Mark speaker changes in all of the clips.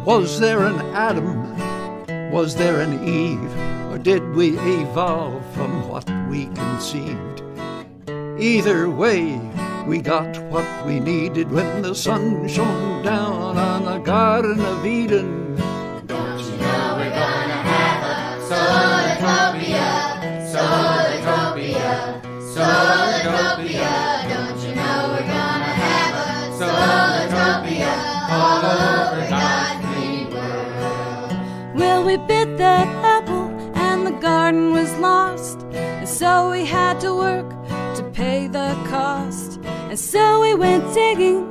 Speaker 1: Was there an Adam? Was there an Eve? Or did we evolve from what we conceived? Either way, we got what we needed when the sun shone down on the Garden of Eden.
Speaker 2: Don't you know we're gonna have a Solartopia, Solartopia, Solartopia. Don't you know we're gonna have a Solartopia all over God's green world?
Speaker 3: Well, we bit that apple and the garden was lost, and so we had to work to pay the cost. And so we went digging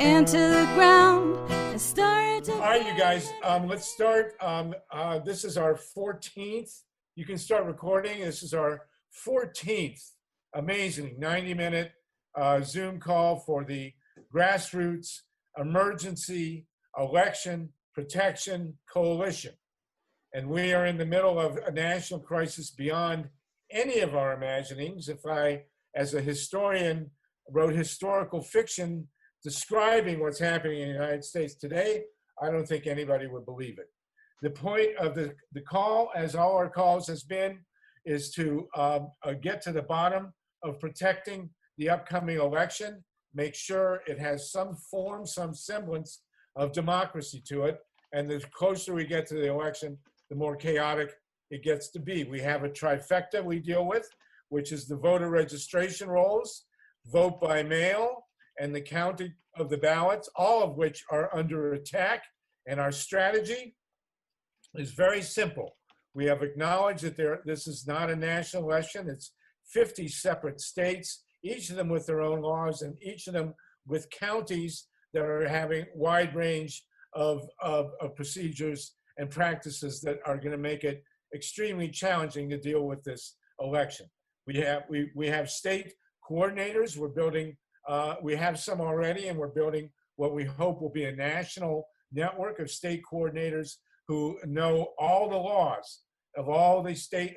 Speaker 3: into the ground and started to...
Speaker 4: All right, you guys, let's start. This is our 14th. You can start recording. This is our 14th amazing 90-minute Zoom call for the Grassroots Emergency Election Protection Coalition. And we are in the middle of a national crisis beyond any of our imaginings. If I, as a historian, wrote historical fiction describing what's happening in the United States today, I don't think anybody would believe it. The point of the call, as all our calls has been, is to get to the bottom of protecting the upcoming election, make sure it has some form, some semblance of democracy to it, and the closer we get to the election, the more chaotic it gets to be. We have a trifecta we deal with, which is the voter registration rolls, vote by mail, and the counting of the ballots, all of which are under attack. And our strategy is very simple. We have acknowledged that this is not a national election. It's 50 separate states, each of them with their own laws, and each of them with counties that are having wide range of procedures and practices that are going to make it extremely challenging to deal with this election. We have state coordinators. We're building, we have some already, and we're building what we hope will be a national network of state coordinators who know all the laws of all the state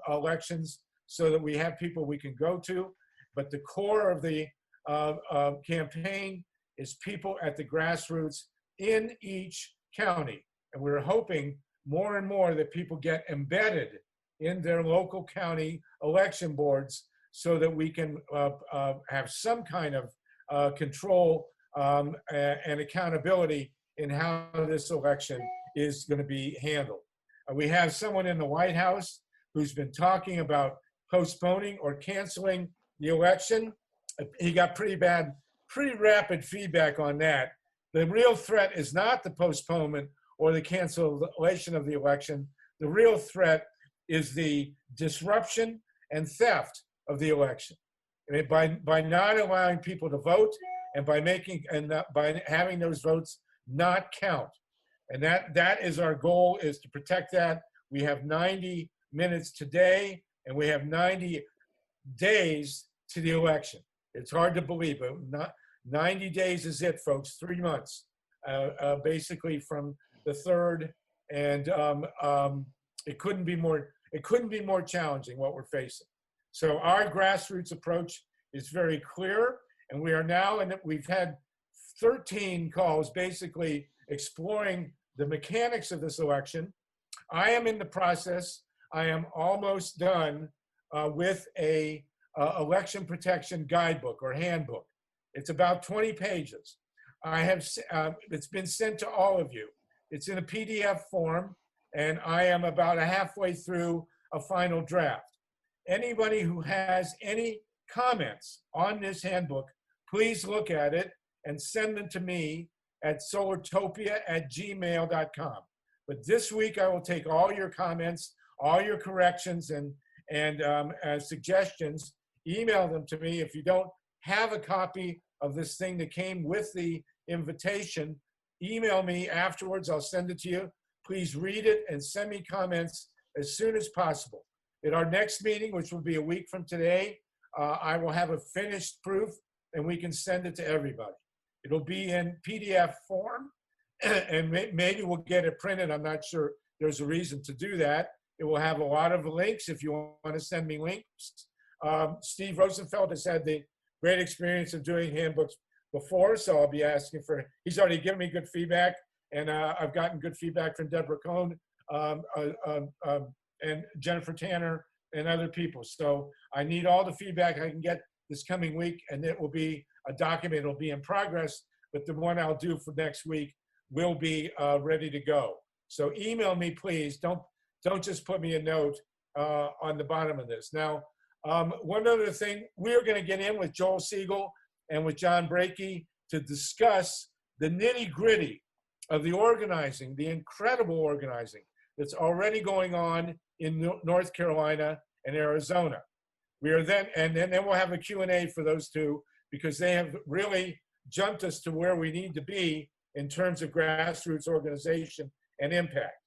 Speaker 4: elections so that we have people we can go to. But the core of the campaign is people at the grassroots in each county. And we're hoping more and more that people get embedded in their local county election boards so that we can have some kind of control and accountability in how this election is going to be handled. We have someone in the White House who's been talking about postponing or canceling the election. He got pretty rapid feedback on that. The real threat is not the postponement or the cancellation of the election. The real threat is the disruption and theft of the election. I mean, by not allowing people to vote and by having those votes not count. And that is our goal, is to protect that. We have 90 minutes today, and we have 90 days to the election. It's hard to believe, but not 90 days is it, folks. 3 months, basically from the 3rd, and it couldn't be more challenging what we're facing. So our grassroots approach is very clear, and we are now, and we've had 13 calls basically exploring the mechanics of this election. I am in the process. I am almost done with a election protection guidebook or handbook. It's about 20 pages. It's been sent to all of you. It's in a PDF form, and I am about halfway through a final draft. Anybody who has any comments on this handbook, please look at it and send them to me at solartopia@gmail.com. But this week I will take all your comments, all your corrections and suggestions, email them to me. If you don't have a copy of this thing that came with the invitation, email me afterwards. I'll send it to you. Please read it and send me comments as soon as possible. At our next meeting, which will be a week from today, I will have a finished proof and we can send it to everybody. It'll be in PDF form, and maybe we'll get it printed. I'm not sure there's a reason to do that. It will have a lot of links if you want to send me links. Steve Rosenfeld has had the great experience of doing handbooks before, so I'll be asking for, he's already given me good feedback. And I've gotten good feedback from Deborah Cohn and Jennifer Tanner and other people. So I need all the feedback I can get this coming week, and it will be a document. It'll be in progress, but the one I'll do for next week will be ready to go. So email me, please. Don't just put me a note on the bottom of this. Now, one other thing, we are going to get in with Joel Siegel and with John Brakey to discuss the nitty-gritty of the organizing, the incredible organizing that's already going on in North Carolina and Arizona. We are then we'll have a Q&A for those two, because they have really jumped us to where we need to be in terms of grassroots organization and impact.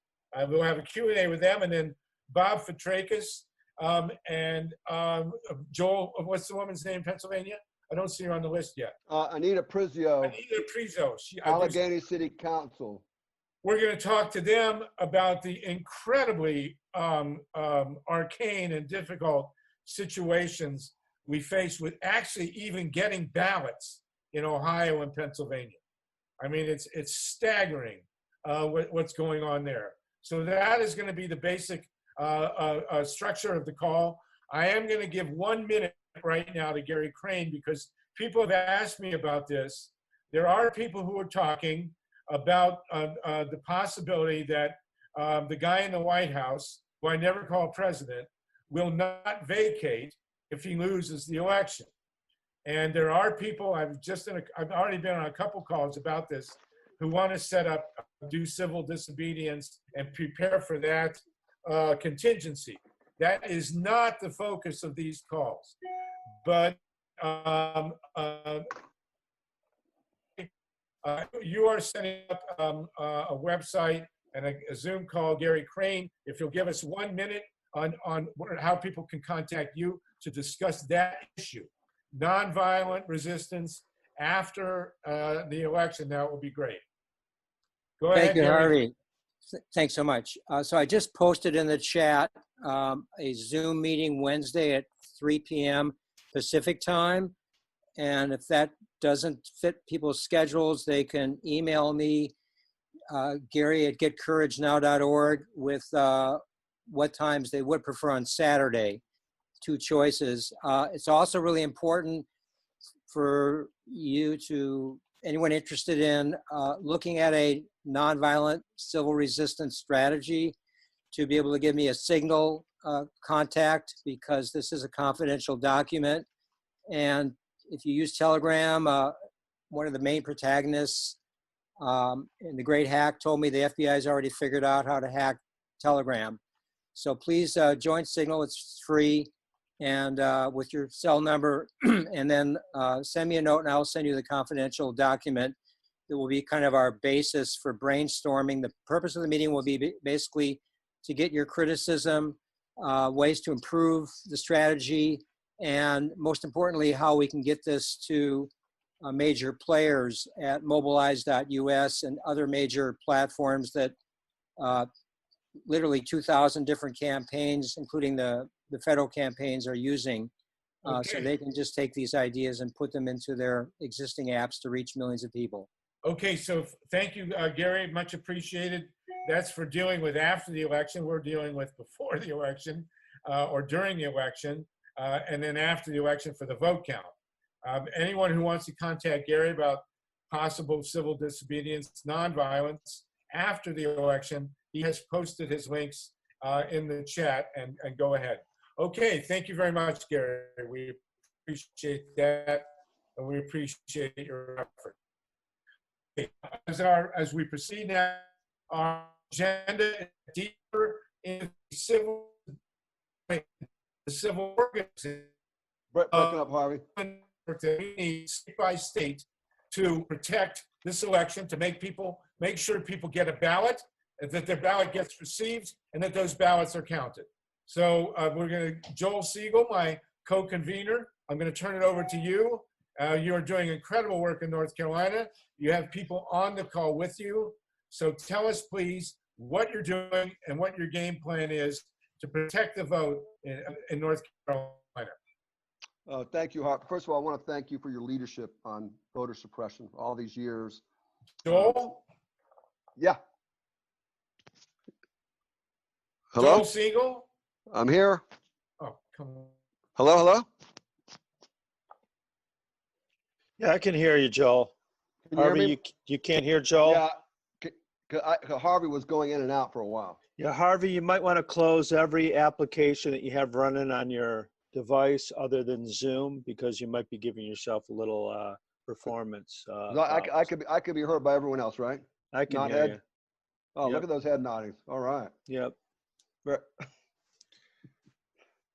Speaker 4: We'll have a Q&A with them, and then Bob Fatrakis and Joel, what's the woman's name in Pennsylvania? I don't see her on the list yet.
Speaker 5: Anita Prizio.
Speaker 4: Anita Prizio.
Speaker 5: Allegheny City Council.
Speaker 4: We're going to talk to them about the incredibly arcane and difficult situations we face with actually even getting ballots in Ohio and Pennsylvania. I mean, it's staggering what's going on there. So that is going to be the basic structure of the call. I am going to give 1 minute right now to Gary Crane, because people have asked me about this. There are people who are talking about the possibility that the guy in the White House, who I never call president, will not vacate if he loses the election. And there are people, I've already been on a couple calls about this, who want to set up, do civil disobedience and prepare for that contingency. That is not the focus of these calls. But you are setting up a website and a Zoom call, Gary Crane. If you'll give us 1 minute on how people can contact you to discuss that issue, nonviolent resistance after the election, that would be great. Go ahead.
Speaker 6: Thank you,
Speaker 4: Gary.
Speaker 6: Harvey. Thanks so much. So I just posted in the chat a Zoom meeting Wednesday at 3 p.m. Pacific time. And if that doesn't fit people's schedules, they can email me, Gary@getcouragenow.org, with what times they would prefer on Saturday. 2 choices. It's also really important for you anyone interested in looking at a nonviolent civil resistance strategy, to be able to give me a signal contact, because this is a confidential document. And if you use Telegram, one of the main protagonists in the Great Hack told me the FBI has already figured out how to hack Telegram. So please join Signal, it's free, and with your cell number, and then send me a note and I'll send you the confidential document that will be kind of our basis for brainstorming. The purpose of the meeting will be basically to get your criticism, ways to improve the strategy, and most importantly, how we can get this to major players at mobilize.us and other major platforms that literally 2,000 different campaigns, including the federal campaigns, are using. So they can just take these ideas and put them into their existing apps to reach millions of people.
Speaker 4: Okay, so thank you, Gary, much appreciated. That's for dealing with after the election. We're dealing with before the election or during the election, and then after the election for the vote count. Anyone who wants to contact Gary about possible civil disobedience, nonviolence after the election, he has posted his links in the chat, and go ahead. Okay, thank you very much, Gary. We appreciate that, and we appreciate your effort. Okay, as we proceed now, our agenda is deeper in the civil organization.
Speaker 5: Breaking up, Harvey.
Speaker 4: We need state by state to protect this election, to make sure people get a ballot, that their ballot gets received, and that those ballots are counted. So Joel Siegel, my co-convener, I'm going to turn it over to you. You are doing incredible work in North Carolina. You have people on the call with you. So tell us, please, what you're doing and what your game plan is to protect the vote in North Carolina.
Speaker 5: Thank you, Harvey. First of all, I want to thank you for your leadership on voter suppression all these years.
Speaker 4: Joel?
Speaker 5: Yeah. Hello?
Speaker 4: Joel Siegel?
Speaker 5: I'm here.
Speaker 4: Oh, come on.
Speaker 5: Hello, hello?
Speaker 7: Yeah, I can hear you, Joel.
Speaker 5: Can you hear
Speaker 7: Harvey,
Speaker 5: me?
Speaker 7: you can't hear Joel?
Speaker 5: Yeah. Harvey was going in and out for a while.
Speaker 7: Yeah, Harvey, you might want to close every application that you have running on your device other than Zoom, because you might be giving yourself a little performance.
Speaker 5: I could be heard by everyone else, right?
Speaker 7: I can
Speaker 5: Not
Speaker 7: hear
Speaker 5: head?
Speaker 7: you.
Speaker 5: Oh,
Speaker 7: Yep.
Speaker 5: look at those head noddings. All right.
Speaker 7: Yep.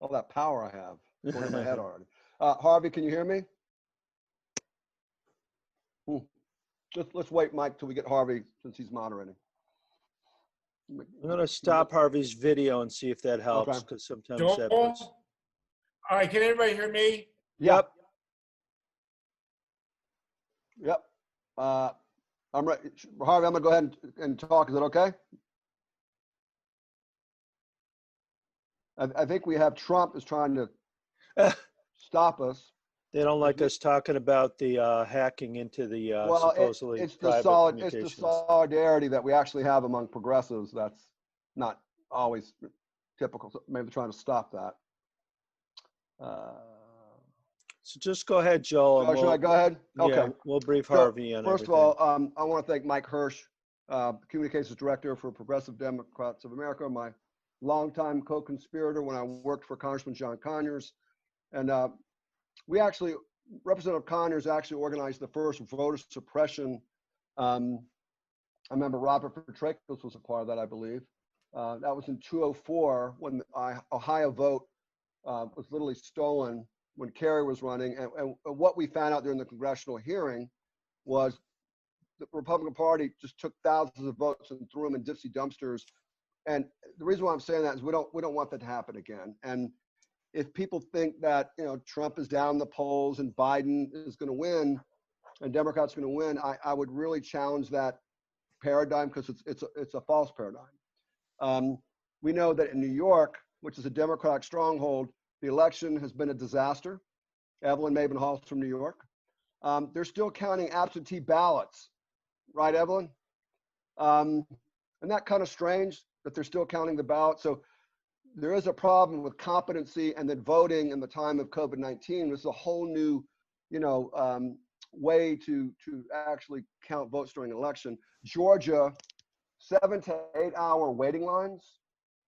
Speaker 5: All that power I have going in my head already. Harvey, can you hear me? Let's wait, Mike, till we get Harvey, since he's moderating.
Speaker 7: I'm going to stop Harvey's video and see if that helps,
Speaker 5: Okay.
Speaker 7: because sometimes
Speaker 4: Joel?
Speaker 7: that puts...
Speaker 4: All right, can everybody hear me?
Speaker 5: Yep. Yep. I'm ready. Harvey, I'm gonna go ahead and talk. Is that okay? I think we have Trump is trying to stop us.
Speaker 7: They don't like us talking about the hacking into the supposedly
Speaker 5: it's
Speaker 7: private
Speaker 5: the
Speaker 7: communications.
Speaker 5: solidarity that we actually have among progressives that's not always typical. So maybe trying to stop that.
Speaker 7: So just go ahead, Joel.
Speaker 5: Should I go ahead? Okay.
Speaker 7: Yeah, we'll brief
Speaker 5: So,
Speaker 7: Harvey on
Speaker 5: first
Speaker 7: everything.
Speaker 5: of all, I want to thank Mike Hirsch, Communications Director for Progressive Democrats of America, my longtime co-conspirator when I worked for Congressman John Conyers. And we actually, Representative Conyers actually organized the first voter suppression. I remember Robert Petrakis was a part of that, I believe. That was in 2004 when the Ohio vote was literally stolen when Kerry was running. And what we found out during the congressional hearing was the Republican Party just took thousands of votes and threw them in Dipsy dumpsters. And the reason why I'm saying that is we don't want that to happen again. And if people think that, you know, Trump is down the polls and Biden is going to win and Democrats are going to win, I would really challenge that paradigm, because it's a false paradigm. We know that in New York, which is a Democratic stronghold, the election has been a disaster. Evelyn Maben-Hall's from New York. They're still counting absentee ballots, right, Evelyn? And that kind of strange that they're still counting the ballots. So there is a problem with competency and then voting in the time of COVID-19. This is a whole new, way to actually count votes during an election. Georgia, 7 to 8 hour waiting lines.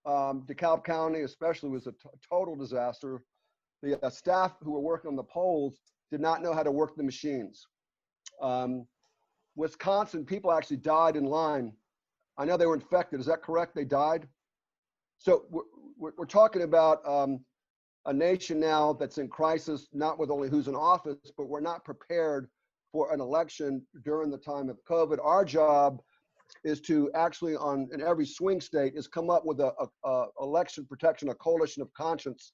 Speaker 5: DeKalb County especially was a total disaster. The staff who were working on the polls did not know how to work the machines. Wisconsin, people actually died in line. I know they were infected. Is that correct? They died? So we're talking about a nation now that's in crisis, not with only who's in office, but we're not prepared for an election during the time of COVID. Our job is to actually, in every swing state, is come up with a election protection, a coalition of conscience.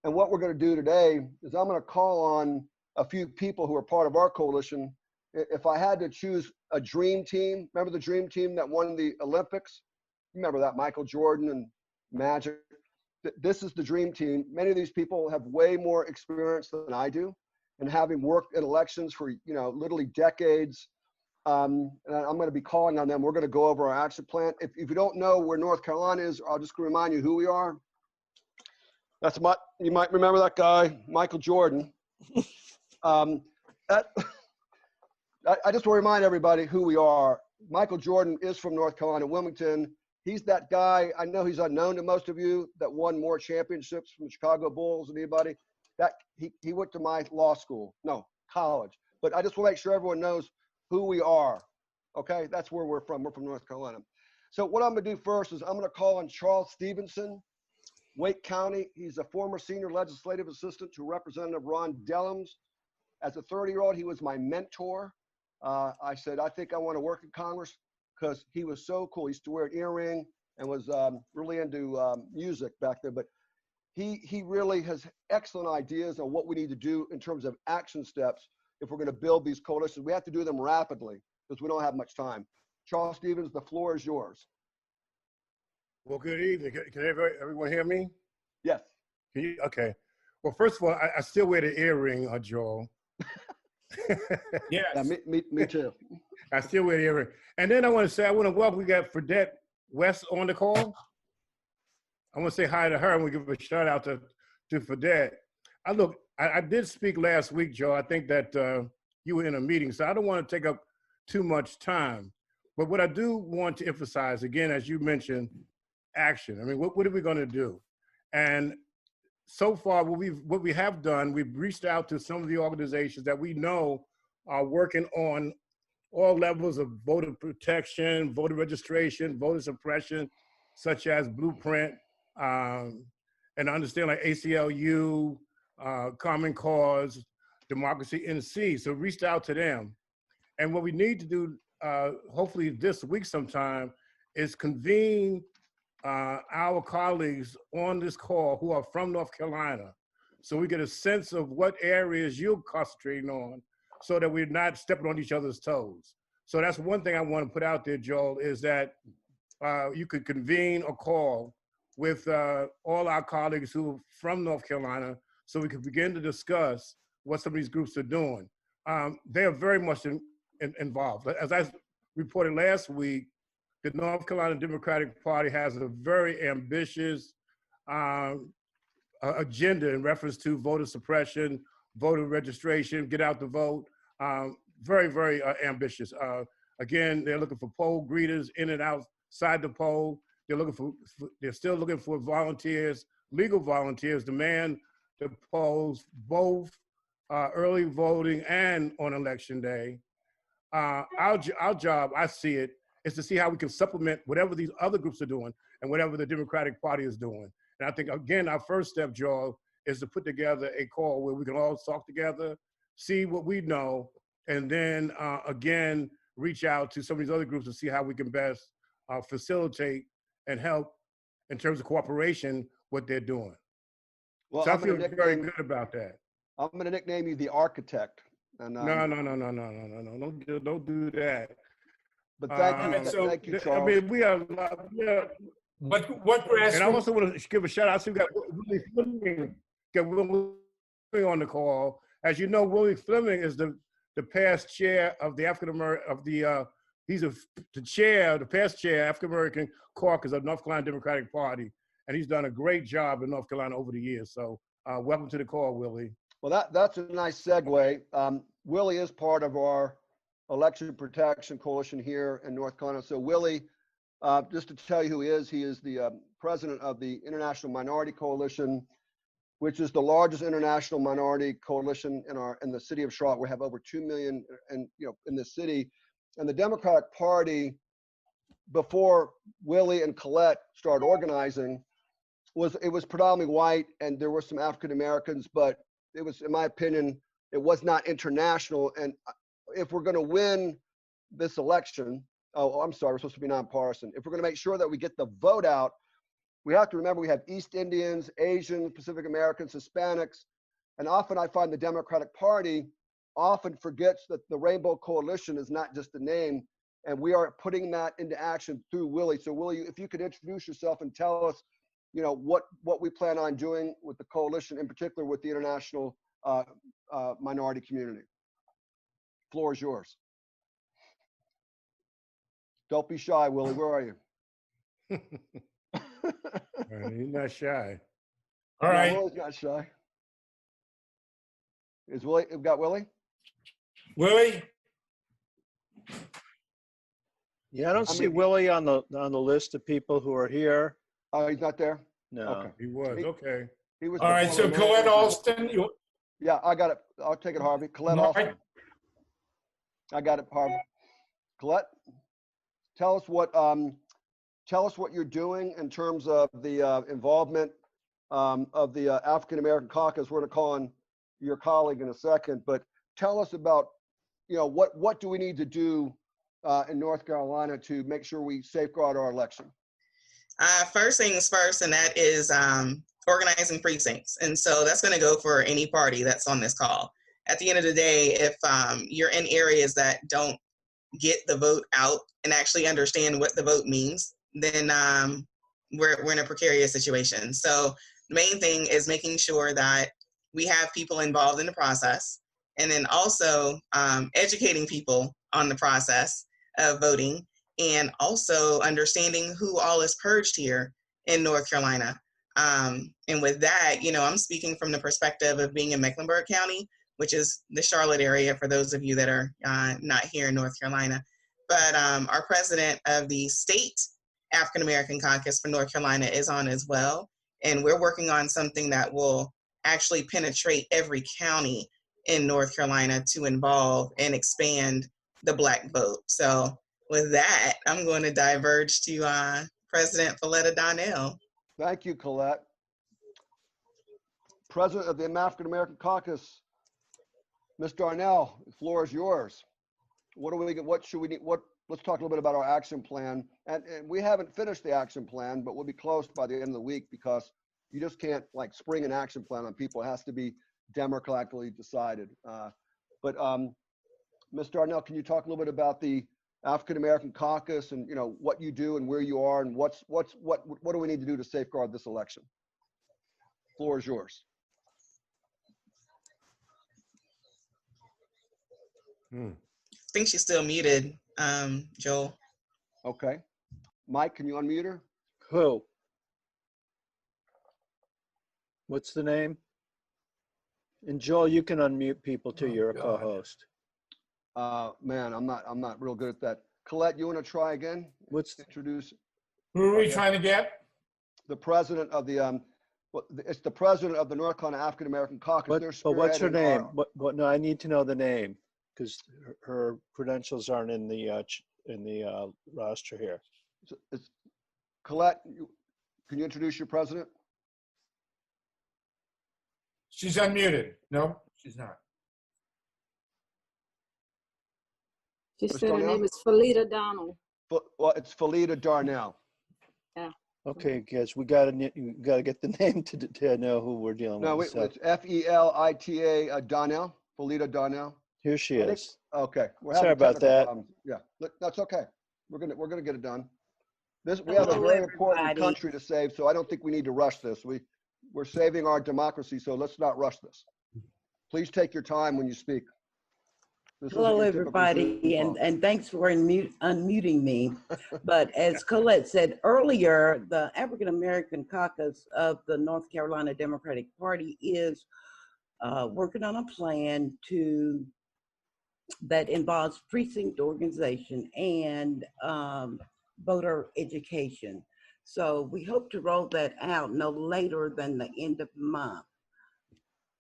Speaker 5: And what we're going to do today is I'm going to call on a few people who are part of our coalition. If I had to choose a dream team, remember the dream team that won the Olympics? Remember that, Michael Jordan and Magic? This is the dream team. Many of these people have way more experience than I do, and having worked in elections for, literally decades. And I'm going to be calling on them. We're going to go over our action plan. If you don't know where North Carolina is, I'll just remind you who we are. You might remember that guy, Michael Jordan. I just want to remind everybody who we are. Michael Jordan is from North Carolina, Wilmington. He's that guy, I know he's unknown to most of you, that won more championships from the Chicago Bulls than anybody. That he went to my college. But I just want to make sure everyone knows who we are. Okay, that's where we're from. We're from North Carolina. So what I'm going to do first is I'm going to call on Charles Stevenson, Wake County. He's a former senior legislative assistant to Representative Ron Dellums. As a 30-year-old, he was my mentor. I said, I think I want to work in Congress, because he was so cool. He used to wear an earring and was really into music back there. But he really has excellent ideas on what we need to do in terms of action steps if we're going to build these coalitions. We have to do them rapidly because we don't have much time. Charles Stevens, the floor is yours.
Speaker 8: Well, good evening. Can everyone hear me?
Speaker 5: Yes.
Speaker 8: Okay. Well, first of all, I still wear the earring, Joel.
Speaker 4: Yes.
Speaker 5: Yeah, me too.
Speaker 8: I still wait here. And then I want to say, I want to welcome, we got Fredette West on the call. I want to say hi to her and we give a shout out to Fredette. I did speak last week, Joe. I think that you were in a meeting, so I don't want to take up too much time. But what I do want to emphasize, again, as you mentioned, action. I mean, what are we going to do? And so far, what we have done, we've reached out to some of the organizations that we know are working on all levels of voter protection, voter registration, voter suppression, such as Blueprint, and I understand like ACLU, Common Cause, Democracy NC. So reached out to them. And what we need to do, hopefully this week sometime, is convene our colleagues on this call who are from North Carolina, so we get a sense of what areas you're concentrating on, so that we're not stepping on each other's toes. So that's one thing I want to put out there, Joel, is that you could convene a call with all our colleagues who are from North Carolina, so we could begin to discuss what some of these groups are doing. They are very much involved. As I reported last week, the North Carolina Democratic Party has a very ambitious agenda in reference to voter suppression, voter registration, get out the vote. Very, very ambitious. Again, they're looking for poll greeters in and outside the poll. They're still looking for volunteers, legal volunteers, to man the polls, both early voting and on election day. Our job, I see it, is to see how we can supplement whatever these other groups are doing and whatever the Democratic Party is doing. And I think, again, our first step, Joel, is to put together a call where we can all talk together, see what we know, and then, again, reach out to some of these other groups to see how we can best facilitate and help in terms of cooperation, what they're doing.
Speaker 5: Well,
Speaker 8: So I feel very good about that.
Speaker 5: I'm going to nickname you the architect. And,
Speaker 8: No, don't do that.
Speaker 5: But thank you,
Speaker 4: so,
Speaker 5: thank you, Charles.
Speaker 8: I mean, we are.
Speaker 4: What
Speaker 8: And I also want to give a shout out to Willie Fleming. Got Willie on the call. As you know, Willie Fleming is the past chair of the he's the past chair African-American Caucus of North Carolina Democratic Party, and he's done a great job in North Carolina over the years. So welcome to the call, Willie.
Speaker 5: Well, that's a nice segue. Willie is part of our election protection coalition here in North Carolina. So Willie, just to tell you who he is the president of the International Minority Coalition, which is the largest international minority coalition in the city of Charlotte. We have over 2 million in the city. And the Democratic Party, before Willie and Colette started organizing, it was predominantly white, and there were some African Americans, but it was, in my opinion, it was not international. And if we're going to win this election, we're supposed to be nonpartisan. If we're going to make sure that we get the vote out, we have to remember we have East Indians, Asians, Pacific Americans, Hispanics, and often I find the Democratic Party often forgets that the Rainbow Coalition is not just a name, and we are putting that into action through Willie. So Willie, if you could introduce yourself and tell us, what we plan on doing with the coalition, in particular with the international minority community. Floor is yours. Don't be shy, Willie. Where are you?
Speaker 8: He's not shy.
Speaker 4: All right.
Speaker 5: No, Willie's not shy. Is Willie? We've got Willie.
Speaker 4: Willie?
Speaker 7: Yeah, I don't see Willie on the list of people who are here.
Speaker 5: Oh, he's not there?
Speaker 7: No.
Speaker 5: Okay.
Speaker 8: He was, okay.
Speaker 5: He was.
Speaker 4: All right, so Colette Alston.
Speaker 5: Yeah, I got it. I'll take it, Harvey. Colette Alston. I got it, Harvey. Colette, tell us what you're doing in terms of the involvement of the African-American Caucus. We're going to call on your colleague in a second, but tell us about, what do we need to do in North Carolina to make sure we safeguard our election?
Speaker 9: First things first, and that is organizing precincts. And so that's going to go for any party that's on this call. At the end of the day, if you're in areas that don't get the vote out and actually understand what the vote means, then we're in a precarious situation. So the main thing is making sure that we have people involved in the process, and then also educating people on the process of voting, and also understanding who all is purged here in North Carolina. And with that, you know, I'm speaking from the perspective of being in Mecklenburg County, which is the Charlotte area for those of you that are not here in North Carolina. But our president of the state African-American Caucus for North Carolina is on as well. And we're working on something that will actually penetrate every county in North Carolina to involve and expand the Black vote. So with that, I'm going to diverge to President Philetta Donnell.
Speaker 5: Thank you, Colette. President of the African-American Caucus, Ms. Darnell, the floor is yours. What should we need? Let's talk a little bit about our action plan. And we haven't finished the action plan, but we'll be close by the end of the week because you just can't like spring an action plan on people. It has to be democratically decided. But Ms. Darnell, can you talk a little bit about the African-American Caucus and, you know, what you do and where you are and what do we need to do to safeguard this election? Floor is yours.
Speaker 9: I think she's still muted, Joel.
Speaker 5: Okay. Mike, can you unmute her?
Speaker 7: Who? What's the name? And Joel, you can unmute people too. You're a co-host.
Speaker 5: Man, I'm not real good at that. Colette, you want to try again? Introduce?
Speaker 4: Who are we trying to get?
Speaker 5: The president of the it's the president of the North Carolina African-American Caucus.
Speaker 7: But what's her name? No, I need to know the name because her credentials aren't in the roster here.
Speaker 5: It's Colette, can you introduce your president?
Speaker 4: She's unmuted. No, she's not.
Speaker 10: She said her name is Philetta Donnell.
Speaker 5: Well, it's Philetta Darnell.
Speaker 10: Yeah.
Speaker 7: Okay, guys, we gotta get the name to know who we're dealing with.
Speaker 5: No, it's F-E-L-I-T-A Donnell. Philetta Darnell.
Speaker 7: Here she is.
Speaker 5: Okay.
Speaker 7: Sorry about that.
Speaker 5: Problems. Yeah, that's okay. We're gonna get it done. We have a very important country to save, so I don't think we need to rush this. We're saving our democracy, so let's not rush this. Please take your time when you speak.
Speaker 11: Hello, everybody, and thanks for unmuting me. But as Colette said earlier, the African-American Caucus of the North Carolina Democratic Party is working on a plan that involves precinct organization and voter education. So we hope to roll that out no later than the end of the month.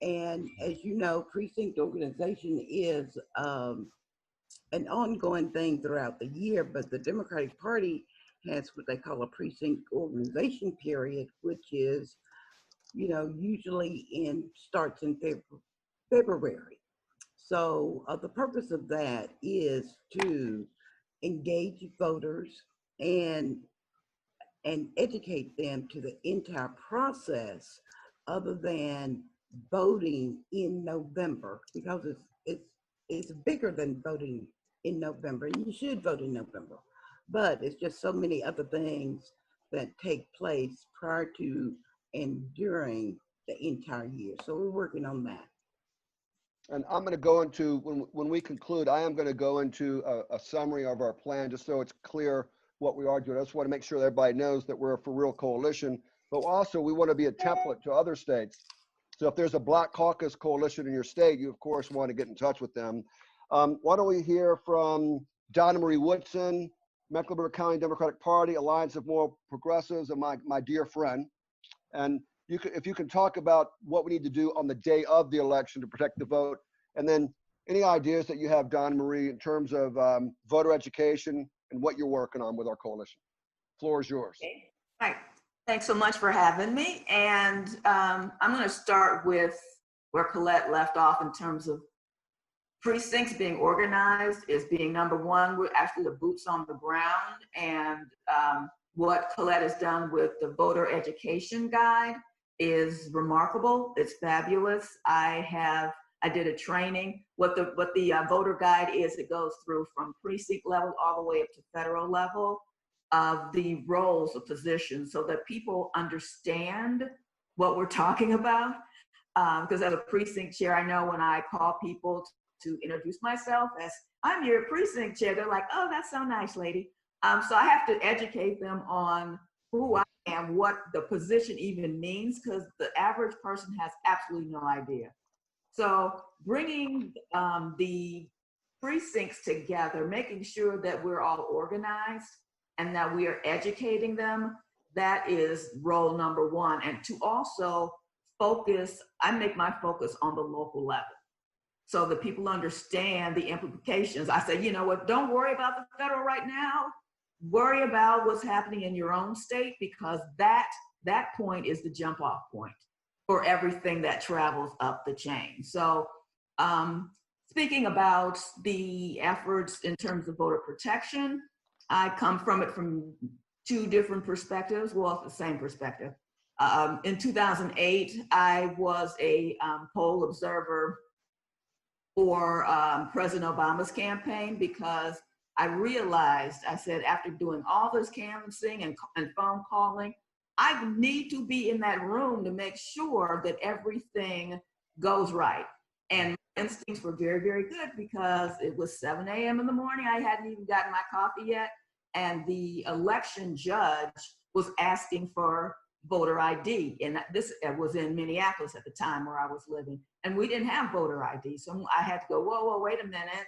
Speaker 11: And as you know, precinct organization is an ongoing thing throughout the year, but the Democratic Party has what they call a precinct organization period, which is, you know, usually starts in February. So the purpose of that is to engage voters and educate them to the entire process other than voting in November, because it's bigger than voting in November. You should vote in November, but it's just so many other things that take place prior to and during the entire year. So we're working on that.
Speaker 5: And I'm going to go into, when we conclude, I am going to go into a summary of our plan, just so it's clear what we are doing. I just want to make sure that everybody knows that we're a for real coalition, but also we want to be a template to other states. So if there's a Black Caucus coalition in your state, you of course want to get in touch with them. Why don't we hear from Donna Marie Woodson, Mecklenburg County Democratic Party, Alliance of More Progressives, and my dear friend. And if you can talk about what we need to do on the day of the election to protect the vote, and then any ideas that you have, Donna Marie, in terms of voter education and what you're working on with our coalition. Floor is yours.
Speaker 12: Okay. All right. Thanks so much for having me. And I'm going to start with where Colette left off in terms of precincts being organized as being number one. We're actually the boots on the ground. And what Colette has done with the voter education guide is remarkable. It's fabulous. I did a training. What the voter guide is, it goes through from precinct level all the way up to federal level of the roles of positions so that people understand what we're talking about. Because as a precinct chair, I know when I call people to introduce myself as I'm your precinct chair. They're like, oh, that's so nice, lady. So I have to educate them on who I am, what the position even means, because the average person has absolutely no idea. So bringing the precincts together, making sure that we're all organized and that we are educating them, that is role number one. And to also focus, I make my focus on the local level, so that people understand the implications. I say, you know what, don't worry about the federal right now. Worry about what's happening in your own state, because that point is the jump off point for everything that travels up the chain. So speaking about the efforts in terms of voter protection, I come from it from two different perspectives. Well, it's the same perspective. In 2008, I was a poll observer for President Obama's campaign, because I realized, I said, after doing all this canvassing and phone calling, I need to be in that room to make sure that everything goes right. And my instincts were very, very good, because it was 7 a.m. in the morning. I hadn't even gotten my coffee yet. And the election judge was asking for voter ID. And this was in Minneapolis at the time where I was living. And we didn't have voter ID. So I had to go, whoa, wait a minute.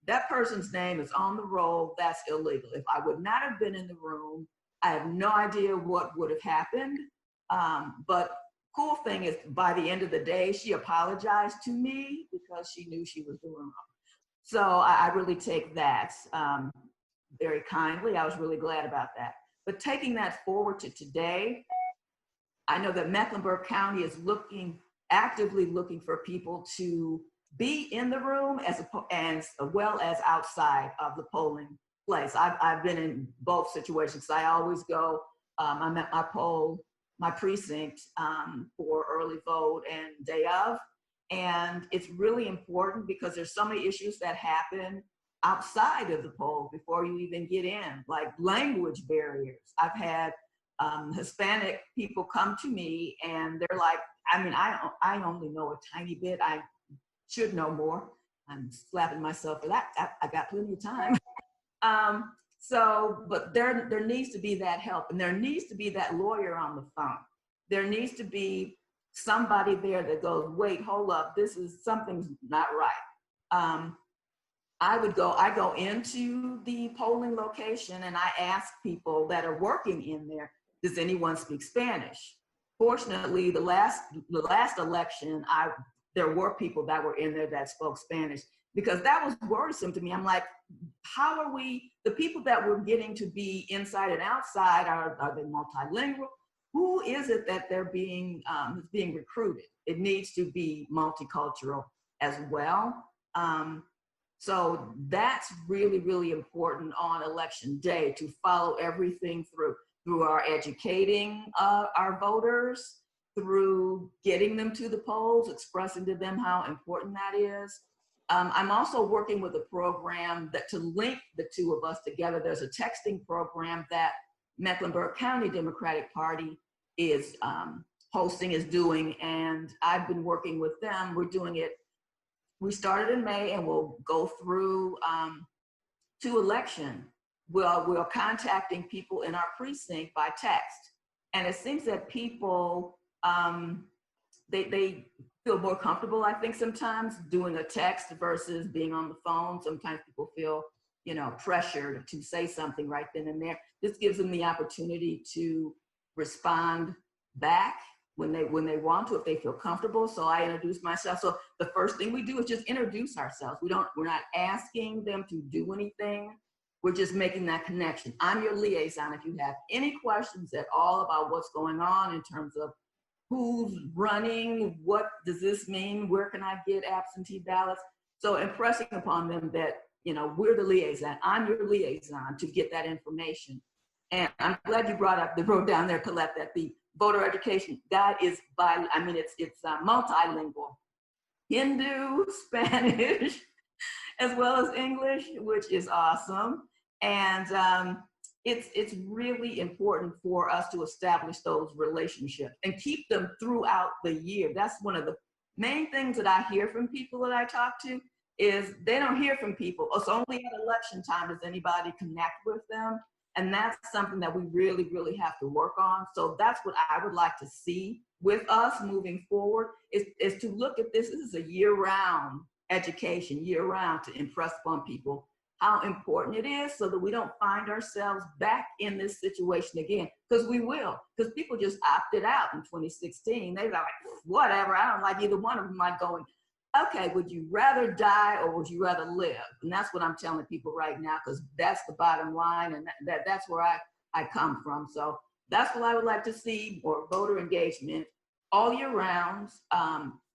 Speaker 12: That person's name is on the roll. That's illegal. If I would not have been in the room, I have no idea what would have happened. But cool thing is, by the end of the day, she apologized to me because she knew she was doing wrong. So I really take that very kindly. I was really glad about that. But taking that forward to today, I know that Mecklenburg County is actively looking for people to be in the room as well as outside of the polling place. I've been in both situations. I always go, I'm at my precinct for early vote and day of. And it's really important, because there's so many issues that happen outside of the poll before you even get in, like language barriers. I've had Hispanic people come to me and they're like, I mean, I only know a tiny bit. I should know more. I'm slapping myself for that. I got plenty of time. But there needs to be that help, and there needs to be that lawyer on the phone. There needs to be somebody there that goes, wait, hold up, something's not right. I go into the polling location and I ask people that are working in there, does anyone speak Spanish? Fortunately, the last election, there were people that were in there that spoke Spanish, because that was worrisome to me. I'm like, how are the people that we're getting to be inside and outside, are they multilingual? Who is it that they're being recruited? It needs to be multicultural as well. So that's really, really important on election day, to follow everything through our educating our voters, through getting them to the polls, expressing to them how important that is. I'm also working with a program to link the two of us together. There's a texting program that Mecklenburg County Democratic Party is doing, and I've been working with them. We're doing it. We started in May, and we'll go through to election. We're contacting people in our precinct by text, and it seems that people they feel more comfortable, I think, sometimes doing a text versus being on the phone. Sometimes people feel, pressured to say something right then and there. This gives them the opportunity to respond back when they want to, if they feel comfortable. So I introduce myself. So the first thing we do is just introduce ourselves. We're not asking them to do anything. We're just making that connection. I'm your liaison. If you have any questions at all about what's going on in terms of who's running, what does this mean, where can I get absentee ballots? So impressing upon them that, we're the liaison. I'm your liaison to get that information. And I'm glad you wrote down there, Colette, that the voter education guide is it's multilingual. Hindu, Spanish, as well as English, which is awesome. And it's really important for us to establish those relationships and keep them throughout the year. That's one of the main things that I hear from people that I talk to. is they don't hear from people. It's only at election time does anybody connect with them. And that's something that we really, really have to work on. So that's what I would like to see with us moving forward is to look at this. This is a year-round education, year-round, to impress upon people how important it is so that we don't find ourselves back in this situation again, because we will. Because people just opted out in 2016. They were like, whatever, I don't like either one of them. Like going, okay, would you rather die or would you rather live? And that's what I'm telling people right now, because that's the bottom line, and that's where I come from. So that's what I would like to see, more voter engagement all year round.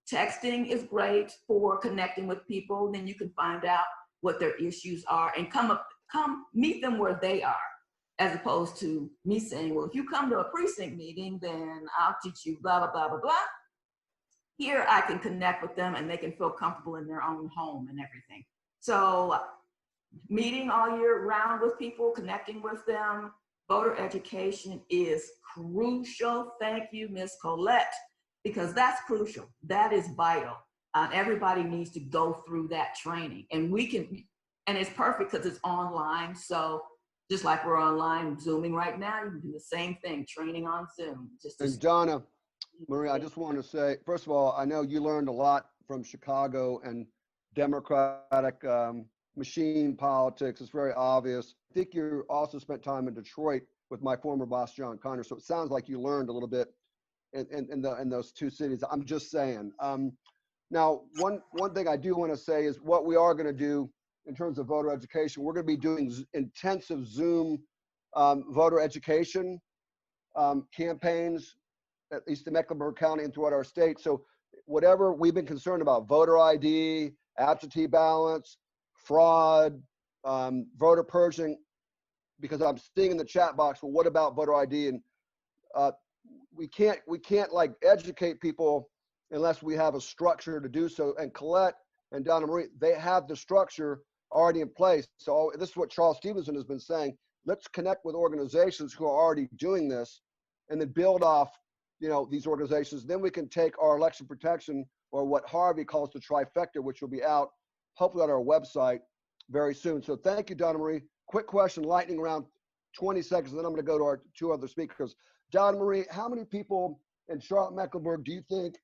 Speaker 12: Texting is great for connecting with people. Then you can find out what their issues are and come meet them where they are, as opposed to me saying, well, if you come to a precinct meeting, then I'll teach you blah, blah, blah, blah, blah. Here I can connect with them and they can feel comfortable in their own home and everything. So meeting all year round with people, connecting with them, voter education is crucial. Thank you, Ms. Colette, because that's crucial. That is vital. Everybody needs to go through that training, and we can, and it's perfect because it's online. So just like we're online Zooming right now, you can do the same thing, training on Zoom.
Speaker 5: And Donna, Maria, I just want to say, first of all, I know you learned a lot from Chicago and Democratic machine politics. It's very obvious. I think you also spent time in Detroit with my former boss, John Conyers. So it sounds like you learned a little bit in those two cities. I'm just saying. Now, one thing I do want to say is what we are going to do in terms of voter education. We're going to be doing intensive Zoom voter education campaigns, at least in Mecklenburg County and throughout our state. So whatever we've been concerned about, voter ID, absentee ballots, fraud, voter purging, because I'm seeing in the chat box, well, what about voter ID? And we can't like educate people unless we have a structure to do so. And Colette and Donna Marie, they have the structure already in place. So this is what Charles Stevenson has been saying. Let's connect with organizations who are already doing this and then build off, these organizations. Then we can take our election protection, or what Harvey calls the trifecta, which will be out hopefully on our website very soon. So thank you, Donna Marie. Quick question, lightning round, 20 seconds, and then I'm going to go to our two other speakers. Donna Marie, how many people in Charlotte-Mecklenburg do you think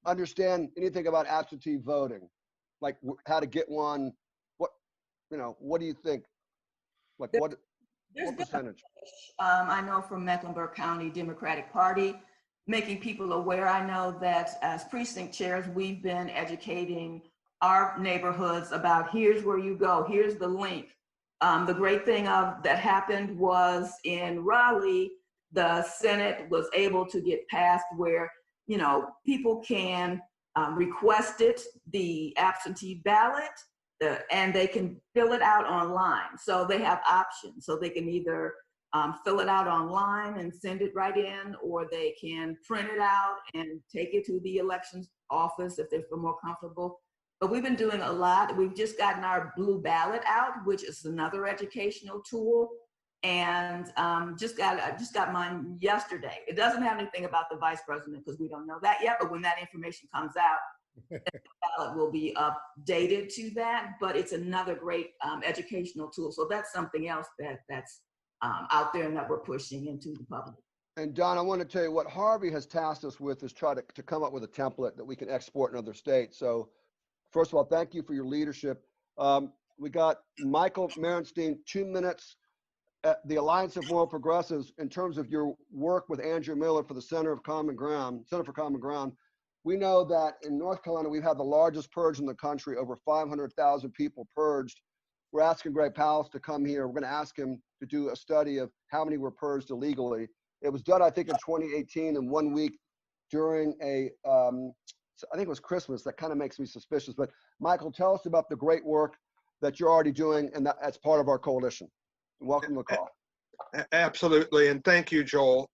Speaker 5: understand anything about absentee voting? Like how to get one? What do you think? Like what percentage?
Speaker 12: I know from Mecklenburg County Democratic Party, making people aware. I know that as precinct chairs, we've been educating our neighborhoods about here's where you go, here's the link. The great thing that happened was in Raleigh, the Senate was able to get passed where, people can request it, the absentee ballot, and they can fill it out online. So they have options. So they can either fill it out online and send it right in, or they can print it out and take it to the elections office if they feel more comfortable. But we've been doing a lot. We've just gotten our blue ballot out, which is another educational tool. And just got mine yesterday. It doesn't have anything about the vice president because we don't know that yet, but when that information comes out, the ballot will be updated to that. But it's another great educational tool. So that's something else that's out there and that we're pushing into the public.
Speaker 5: And Don, I want to tell you what Harvey has tasked us with is try to come up with a template that we can export in other states. So first of all, thank you for your leadership. We got Michael Merenstein, 2 minutes. The Alliance of Moral Progressives, in terms of your work with Andrew Miller for the Center for Common Ground, we know that in North Carolina, we've had the largest purge in the country, over 500,000 people purged. We're asking Greg Powell to come here. We're going to ask him to do a study of how many were purged illegally. It was done, I think, in 2018 in 1 week during I think it was Christmas. That kind of makes me suspicious. But Michael, tell us about the great work that you're already doing, and that's part of our coalition. Welcome to the call.
Speaker 13: Absolutely, and thank you, Joel.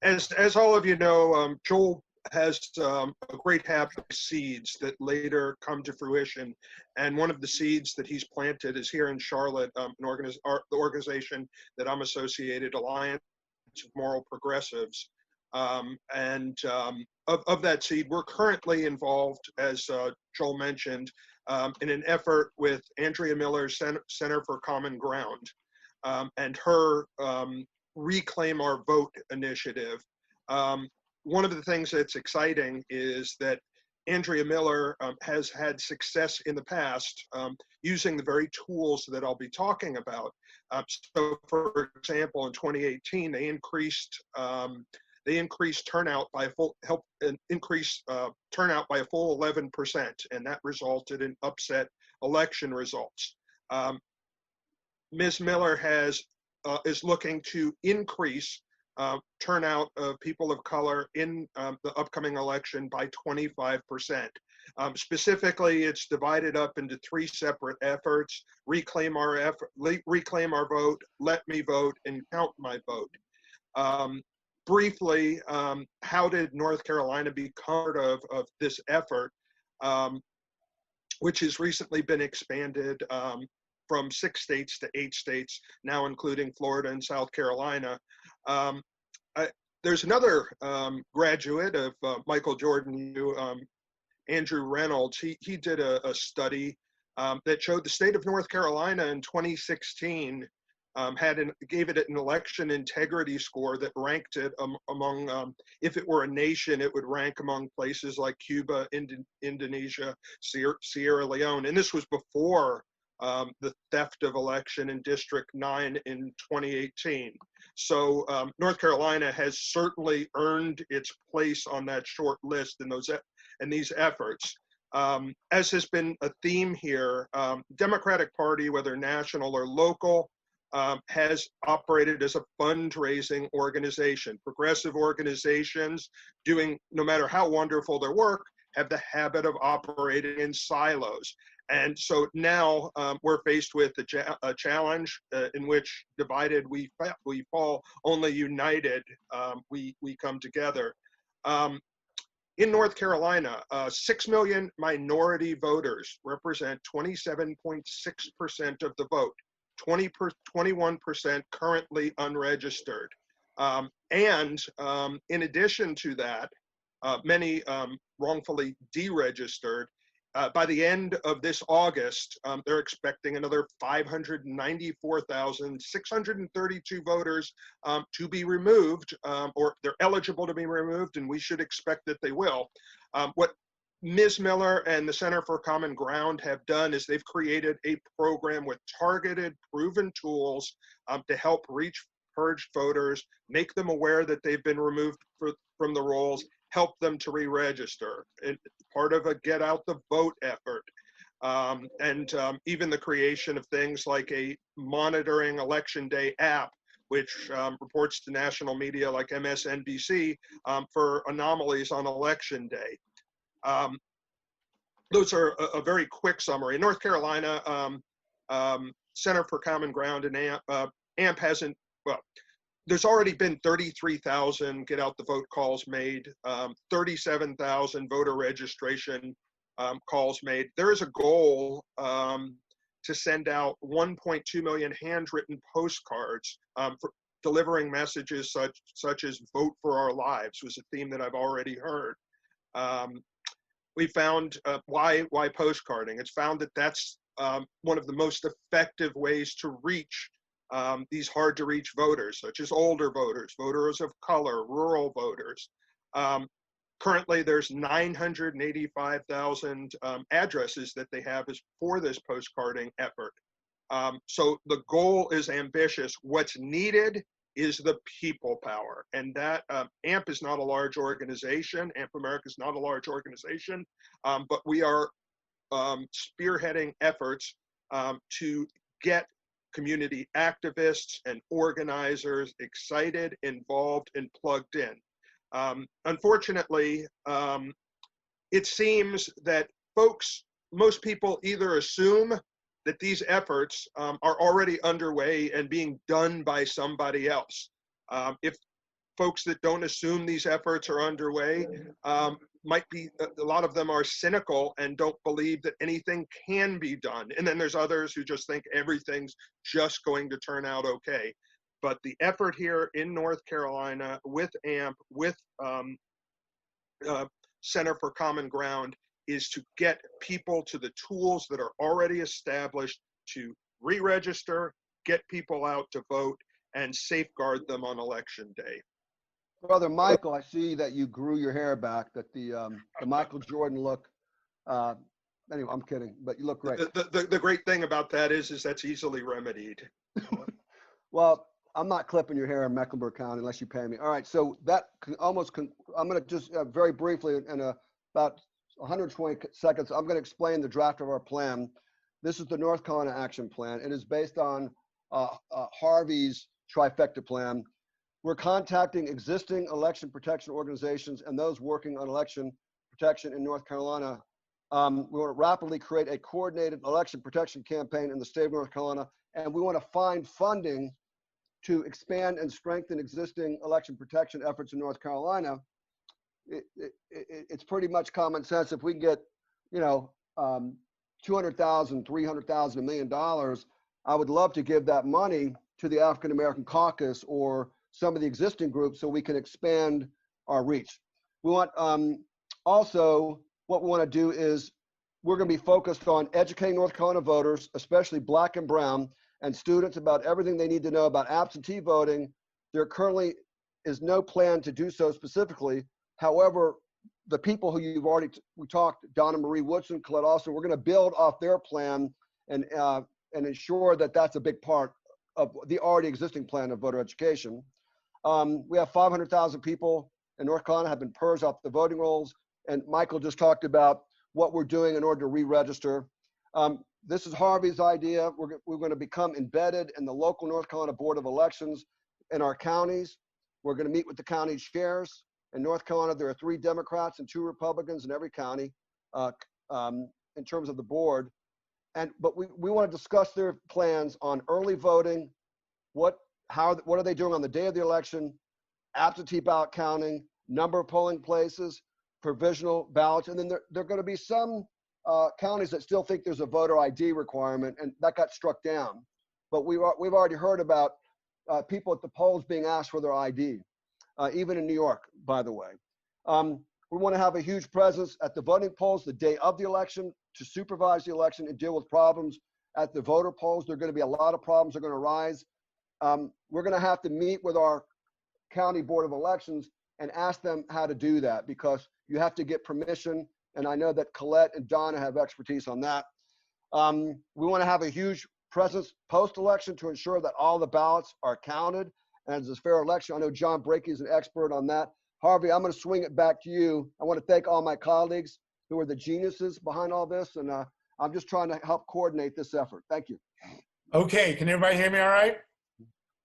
Speaker 13: As all of you know, Joel has a great habit of seeds that later come to fruition, and one of the seeds that he's planted is here in Charlotte, the organization that I'm associated, Alliance of Moral Progressives, and of that seed, we're currently involved, as Joel mentioned, in an effort with Andrea Miller's Center for Common Ground and her Reclaim Our Vote initiative. One of the things that's exciting is that Andrea Miller has had success in the past using the very tools that I'll be talking about. So, for example, in 2018, they increased turnout by a full turnout by a full 11%, and that resulted in upset election results. Ms. Miller is looking to increase turnout of people of color in the upcoming election by 25%. Specifically, it's divided up into 3 separate efforts: reclaim our vote, let me vote, and count my vote. Briefly, how did North Carolina become part of this effort, which has recently been expanded from 6 states to 8 states, now including Florida and South Carolina. There's another graduate of Michael Jordan, Andrew Reynolds. He did a study that showed the state of North Carolina in 2016 gave it an election integrity score that ranked it among, if it were a nation, it would rank among places like Cuba, Indonesia, Sierra Leone. And this was before the theft of election in District 9 in 2018. So North Carolina has certainly earned its place on that short list in these efforts. As has been a theme here, Democratic Party, whether national or local, has operated as a fundraising organization. Progressive organizations, doing no matter how wonderful their work, have the habit of operating in silos. And so now we're faced with a challenge in which divided we fall, only united we come together. In North Carolina, 6 million minority voters represent 27.6% of the vote, 21% currently unregistered. And in addition to that, many wrongfully deregistered. By the end of this August, they're expecting another 594,632 voters to be removed, or they're eligible to be removed, and we should expect that they will. What Ms. Miller and the Center for Common Ground have done is they've created a program with targeted, proven tools to help purge voters, make them aware that they've been removed from the rolls, help them to re-register. It's part of a get out the vote effort. And even the creation of things like a monitoring election day app, which reports to national media like MSNBC for anomalies on election day. Those are a very quick summary. In North Carolina, Center for Common Ground and AMP hasn't, well, there's already been 33,000 get out the vote calls made, 37,000 voter registration calls made. There is a goal to send out 1.2 million handwritten postcards for delivering messages such as "vote for our lives" was a theme that I've already heard. We found why postcarding. It's found that that's one of the most effective ways to reach these hard to reach voters, such as older voters, voters of color, rural voters. Currently, there's 985,000 addresses that they have for this postcarding effort. So the goal is ambitious. What's needed is the people power. And that AMP is not a large organization. AMP America is not a large organization, but we are spearheading efforts to get community activists and organizers excited, involved, and plugged in. Unfortunately, it seems that most people either assume that these efforts are already underway and being done by somebody else. If folks that don't assume these efforts are underway, might be, a lot of them are cynical and don't believe that anything can be done. And then there's others who just think everything's just going to turn out okay. But the effort here in North Carolina with AMP, with Center for Common Ground, is to get people to the tools that are already established to re-register, get people out to vote, and safeguard them on election day.
Speaker 5: Brother Michael, I see that you grew your hair back, that the Michael Jordan look. Anyway, I'm kidding, but you look great.
Speaker 13: The great thing about that is that's easily remedied.
Speaker 5: Well, I'm not clipping your hair in Mecklenburg County unless you pay me. All right, so that I'm going to just very briefly, in about 120 seconds, I'm going to explain the draft of our plan. This is the North Carolina Action Plan. It is based on Harvey's trifecta plan. We're contacting existing election protection organizations and those working on election protection in North Carolina. We want to rapidly create a coordinated election protection campaign in the state of North Carolina, and we want to find funding to expand and strengthen existing election protection efforts in North Carolina. It's pretty much common sense. If we can get, $200,000, $300,000, $1 million, I would love to give that money to the African-American Caucus or some of the existing groups so we can expand our reach. We want also, what we want to do is we're going to be focused on educating North Carolina voters, especially Black and Brown, and students about everything they need to know about absentee voting. There currently is no plan to do so specifically. However, the people who we talked, Donna Marie Woodson, Colette Austin, we're going to build off their plan and ensure that that's a big part of the already existing plan of voter education. We have 500,000 people in North Carolina have been purged off the voting rolls, and Michael just talked about what we're doing in order to re-register. This is Harvey's idea. We're going to become embedded in the local North Carolina Board of Elections in our counties. We're going to meet with the county chairs. In North Carolina, there are 3 Democrats and 2 Republicans in every county in terms of the board. But we want to discuss their plans on early voting, what are they doing on the day of the election, absentee ballot counting, number of polling places, provisional ballots, and then there are going to be some counties that still think there's a voter ID requirement, and that got struck down. But we've already heard about people at the polls being asked for their ID, even in New York, by the way. We want to have a huge presence at the voting polls the day of the election to supervise the election and deal with problems at the voter polls. There are going to be a lot of problems that are going to arise. We're going to have to meet with our county board of elections and ask them how to do that, because you have to get permission. And I know that Colette and Donna have expertise on that. We want to have a huge presence post-election to ensure that all the ballots are counted and it's a fair election. I know John Brakey is an expert on that. Harvey, I'm going to swing it back to you. I want to thank all my colleagues who are the geniuses behind all this, and I'm just trying to help coordinate this effort. Thank you.
Speaker 4: Okay, can everybody hear me all right?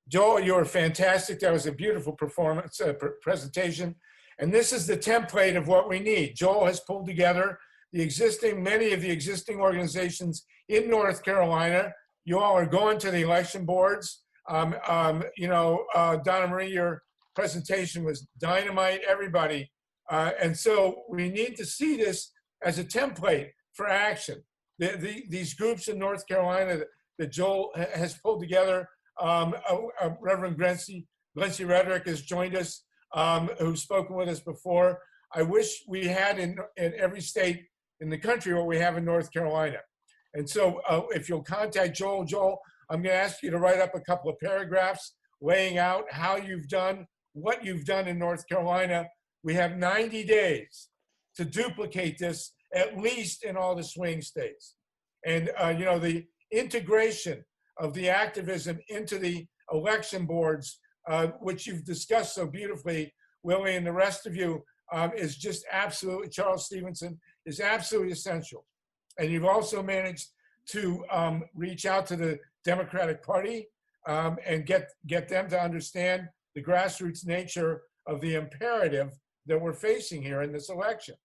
Speaker 4: Joel, you were fantastic. That was a beautiful performance, presentation. And this is the template of what we need. Joel has pulled together many of the existing organizations in North Carolina. You all are going to the election boards. Donna Marie, your presentation was dynamite, everybody. And so we need to see this as a template for action. These groups in North Carolina that Joel has pulled together, Reverend Glency Rederick has joined us, who's spoken with us before. I wish we had in every state in the country what we have in North Carolina. And so if you'll contact Joel, I'm going to ask you to write up a couple of paragraphs laying out how you've done, what you've done in North Carolina. We have 90 days to duplicate this, at least in all the swing states. And, the integration of the activism into the election boards, which you've discussed so beautifully, Willie, and the rest of you, is just absolutely, Charles Stevenson, is absolutely essential. And you've also managed to reach out to the Democratic Party and get them to understand the grassroots nature of the imperative that we're facing here in this election.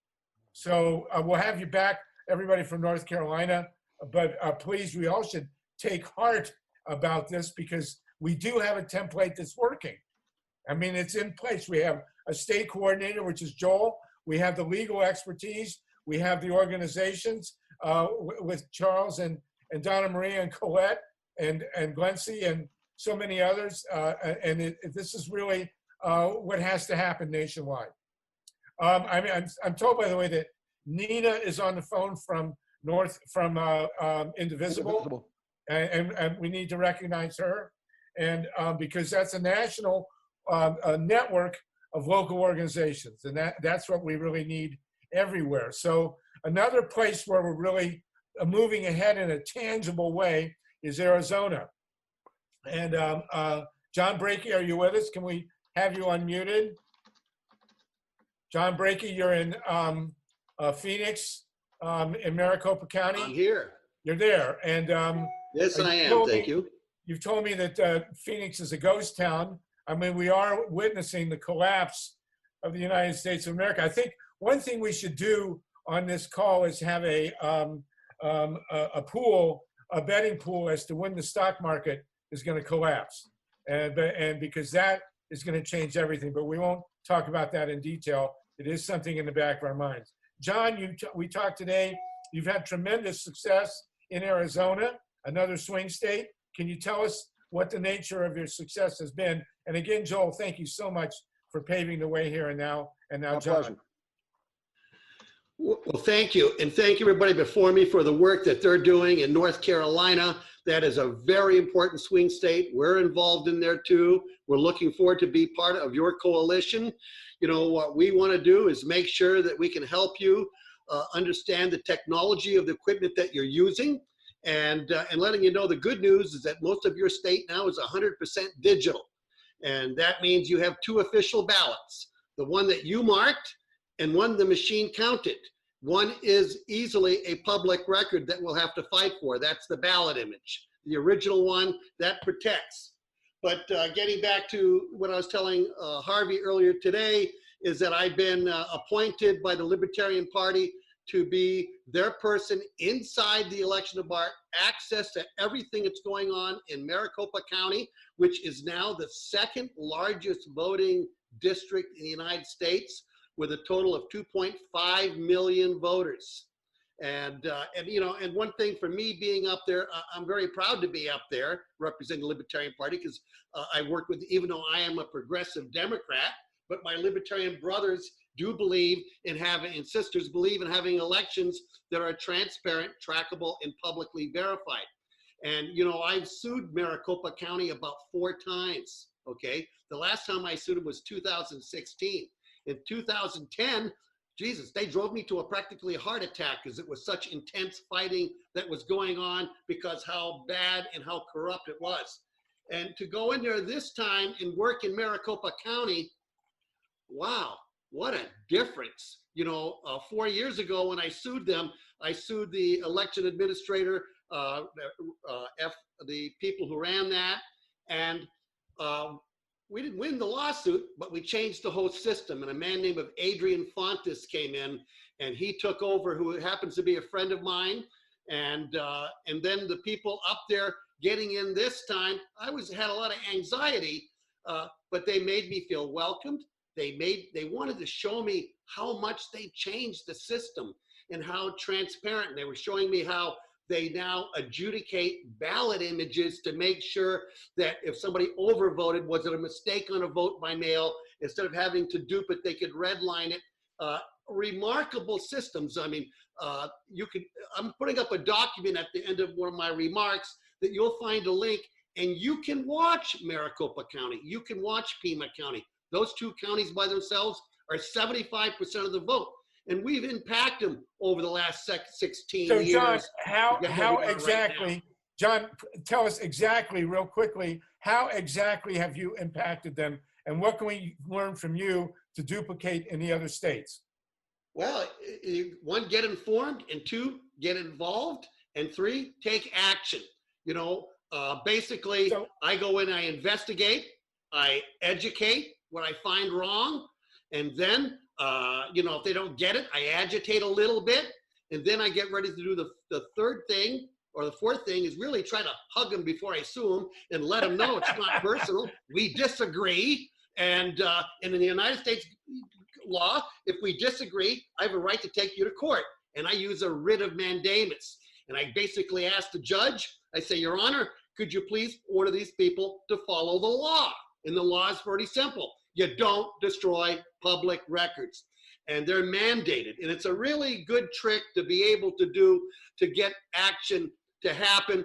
Speaker 4: So we'll have you back, everybody from North Carolina, but please, we all should take heart about this, because we do have a template that's working. I mean, it's in place. We have a state coordinator, which is Joel. We have the legal expertise. We have the organizations with Charles and Donna Maria and Colette and Glency and so many others. This is really what has to happen nationwide. I'm told, by the way, that Nina is on the phone from Indivisible. And we need to recognize her. And because that's a national a network of local organizations. And that's what we really need everywhere. So another place where we're really moving ahead in a tangible way is Arizona. And John Brakey, are you with us? Can we have you unmuted? John Brakey, you're in Phoenix, in Maricopa County.
Speaker 14: I'm here.
Speaker 4: You're there. And
Speaker 14: yes, I am. Thank you.
Speaker 4: You've told me that Phoenix is a ghost town. I mean, we are witnessing the collapse of the United States of America. I think one thing we should do on this call is have a pool, a betting pool as to when the stock market is going to collapse. And because that is going to change everything, but we won't talk about that in detail. It is something in the back of our minds. John, we talked today, you've had tremendous success in Arizona, another swing state. Can you tell us what the nature of your success has been? And again, Joel, thank you so much for paving the way here and now John.
Speaker 14: Pleasure. Well, thank you. And thank everybody before me for the work that they're doing in North Carolina. That is a very important swing state. We're involved in there too. We're looking forward to be part of your coalition. You know, what we want to do is make sure that we can help you understand the technology of the equipment that you're using. And letting you know the good news is that most of your state now is 100% digital. And that means you have two official ballots, the one that you marked and one the machine counted. One is easily a public record that we'll have to fight for. That's the ballot image. The original one, that protects. But getting back to what I was telling Harvey earlier today is that I've been appointed by the Libertarian Party to be their person inside the election of bar, access to everything that's going on in Maricopa County, which is now the second largest voting district in the United States, with a total of 2.5 million voters. And you know, and one thing for me being up there, I'm very proud to be up there representing the Libertarian Party, because I work with, even though I am a progressive Democrat, but my Libertarian brothers do believe in having, and sisters believe in having elections that are transparent, trackable, and publicly verified. And, you know, I've sued Maricopa County about 4 times, okay? The last time I sued them was 2016. In 2010, Jesus, they drove me to practically a heart attack because it was such intense fighting that was going on because how bad and how corrupt it was. And to go in there this time and work in Maricopa County, wow, what a difference. You know, 4 years ago when I sued them, I sued the election administrator, the people who ran that, and we didn't win the lawsuit, but we changed the whole system. And a man named Adrian Fontes came in, and he took over, who happens to be a friend of mine. And then the people up there getting in this time, I had a lot of anxiety, but they made me feel welcomed. They wanted to show me how much they changed the system and how transparent. They were showing me how they now adjudicate ballot images to make sure that if somebody overvoted, was it a mistake on a vote by mail? Instead of having to dupe it, they could redline it. Remarkable systems. I mean, I'm putting up a document at the end of one of my remarks that you'll find a link, and you can watch Maricopa County. You can watch Pima County. Those 2 counties by themselves are 75% of the vote. And we've impacted them over the last 16 years.
Speaker 4: So John, how exactly,
Speaker 14: right,
Speaker 4: John, tell us exactly, real quickly, how exactly have you impacted them, and what can we learn from you to duplicate in the other states?
Speaker 14: Well, 1, get informed, and 2, get involved, and 3, take action. You know, basically, I go in, I investigate, I educate what I find wrong, and then, you know, if they don't get it, I agitate a little bit, and then I get ready to do the 3rd thing, or the 4th thing, is really try to hug them before I sue them and let them know it's not personal. We disagree, and in the United States law, if we disagree, I have a right to take you to court, and I use a writ of mandamus. And I basically ask the judge, I say, Your Honor, could you please order these people to follow the law? And the law is pretty simple. You don't destroy public records. and they're mandated. And it's a really good trick to be able to do to get action to happen.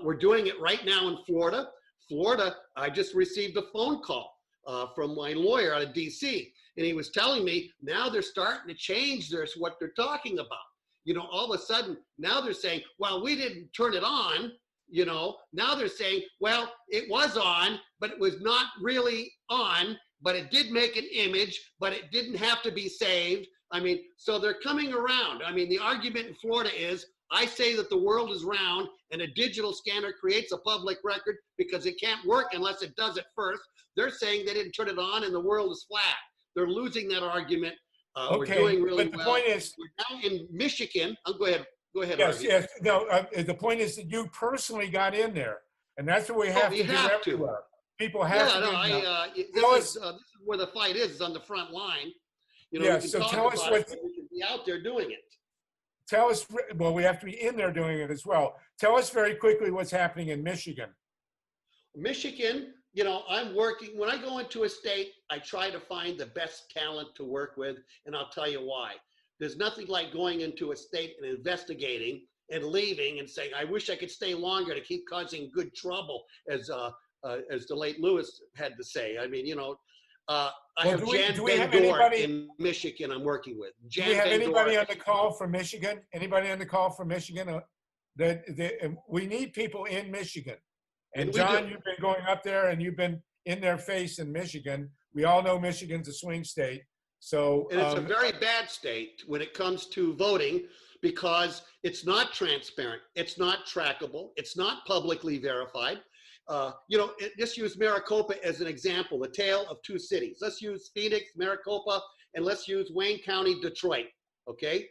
Speaker 14: We're doing it right now in Florida. Florida, I just received a phone call from my lawyer out of DC, and he was telling me now they're starting to change what they're talking about. You know, all of a sudden, now they're saying, well, we didn't turn it on. You know, now they're saying, well, it was on, but it was not really on, but it did make an image, but it didn't have to be saved. I mean, so they're coming around. I mean, the argument in Florida is, I say that the world is round and a digital scanner creates a public record because it can't work unless it does it first. They're saying they didn't turn it on and the world is flat. They're losing that argument. We're doing really well.
Speaker 4: But the point is,
Speaker 14: we're now in Michigan. Go ahead. Go ahead.
Speaker 4: Yes,
Speaker 14: Harvey.
Speaker 4: yes. No, the point is that you personally got in there, and that's what we have to do everywhere. People have to do
Speaker 14: this is where the fight is on the front line. You know,
Speaker 4: yeah,
Speaker 14: we can
Speaker 4: so
Speaker 14: talk
Speaker 4: tell us
Speaker 14: about
Speaker 4: what.
Speaker 14: it, but we can be out there doing it.
Speaker 4: Tell us, well, we have to be in there doing it as well. Tell us very quickly what's happening in Michigan.
Speaker 14: Michigan, you know, I'm working, when I go into a state, I try to find the best talent to work with, and I'll tell you why. There's nothing like going into a state and investigating and leaving and saying, I wish I could stay longer to keep causing good trouble, as the late Lewis had to say. I mean, you know, I have Jan Bendor in Michigan I'm working with.
Speaker 4: Do we have anybody on the call from Michigan? Anybody on the call from Michigan? We need people in Michigan. And John, you've been going up there and you've been in their face in Michigan. We all know Michigan's a swing state. So,
Speaker 14: and it's a very bad state when it comes to voting because it's not transparent. It's not trackable. It's not publicly verified. You know, just use Maricopa as an example, the tale of two cities. Let's use Phoenix, Maricopa, and let's use Wayne County, Detroit, okay?